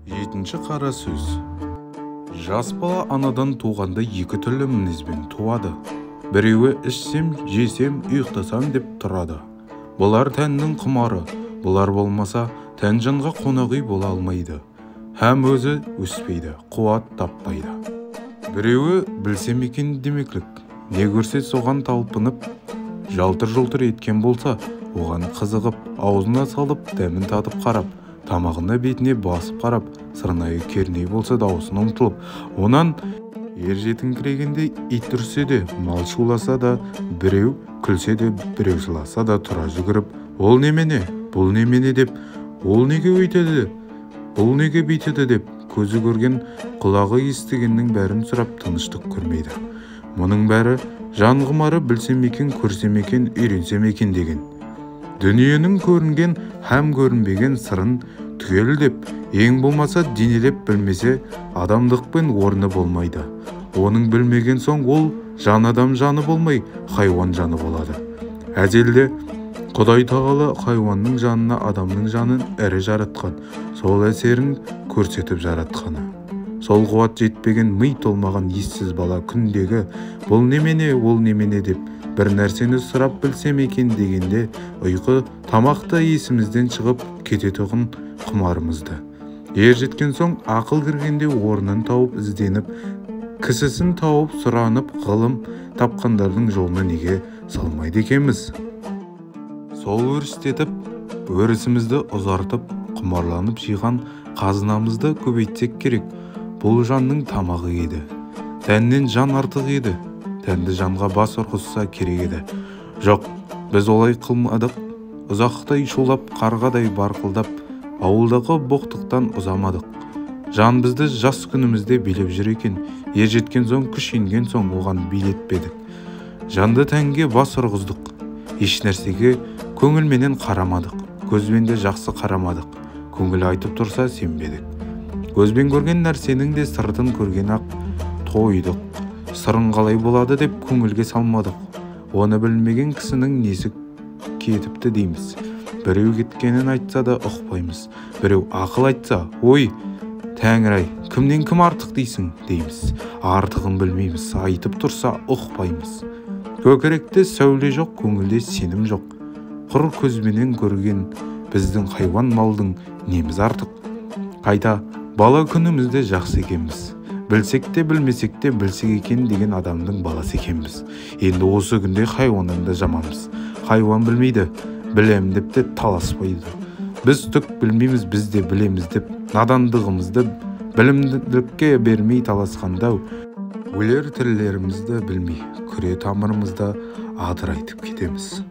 Жетінші қара сөз. Жас бала анадан туғанда екі түрлі мінезбен туады. Біреуі ішсем, жесем, ұйықтасам деп тұрады. Бұлар тәннің құмары, бұлар болмаса тән жанға қонақ үй бола алмайды. Һәм өзі өспейді, қуат таппайды. Біреуі білсем екен демеклік, не көрсе соған талпынып, жалтыр-жұлтыр еткен болса, оған қызығып, аузына салып, дәмін татып қарап, тамағына бетіне басып қарап, сырнайы керней болса даусын ұмтылып, онан ер жетіңкірегенде ит үрсе де, мал шуласа да, біреу күлсе де, біреу жыласа да тұра жүгіріп, ол немене, бұл немене деп, ол неге өйтеді, бұл неге бүйтеді деп, көзі көрген, құлағы естігеннің бәрін сұрап тыныштық көрмейді. Мұның бәрі жан құмары білсем екен, көрсем екен, үйренсем екен деген. Дүниенің көрінген һәм көрінбеген сырын түгел деп, ең болмаса денелеп білмесе, адамдықпен орны болмайды. Оның білмеген соң ол жан адам жаны болмай, хайуан жаны болады. Әзелде Құдай тағала хайуанның жанына адамның жанын ірі жаратқан, сол әсерін көрсетіп жаратқаны. Сол қуат жетпеген, ми толмаған ессіз бала күндегі бұл немене, ол немене деп бір нәрсені сұрап білсем екен дегенде, ұйқы тамақта есімізден шығып кететұғын құмарымызды. Ер жеткен соң ақыл кіргенде орнын тауып ізденіп, кісісін тауып сұранып ғылым тапқандардың жолына неге салмайды екенбіз? Сол өрістетіп, өрісімізді ұзартып, құмарланып жиған қазынамызды көбейтсек керек. Бұл жанның тамағы еді. Тәннен жан артық еді. Тәнді жанға бас ұрғызса керек еді. Жоқ, біз олай қылмадық. Ұзақтай шулап, қарғадай барқылдап, ауылдағы боқтықтан ұзамадық. Жан бізді жас күнімізде билеп жүр екен. Ер жеткен соң, күш енген соң оған билетпедік. Жанды тәнге бас ұрғыздық. Еш нәрсеге көңілменен қарамадық. Көзбен де жақсы қарамадық. Көңіл айтып тұрса сенбедік. Көзбен көрген нәрсенің де сыртын көрген ақ тойдық. Сырын қалай болады деп көңілге салмадық. Оны білмеген кісінің несі кетіпті дейміз. Біреу кеткенін айтса да ұқпаймыз. Біреу ақыл айтса, ой, Тәңір-ай, кімнен кім артық дейсің дейміз. Артығын білмейміз, айтып тұрса ұқпаймыз. Көкіректе сәуле жоқ, көңілде сенім жоқ. Құр көзбенен көрген біздің хайуан малдың неміз артық. Қайта бала күнімізде жақсы екенбіз. Білсек те білмесек те білсек екен деген адамның баласы екенбіз. Енді осы күнде хайуаннан да жаманбыз. Хайуан білмейді, білем деп те таласпайды. Біз түк білмейміз, біз де білеміз деп надандығымызды білімділікке бермей таласқанда, өлер тірілерімізді білмей, күре тамырымызда адыр айтып кетеміз.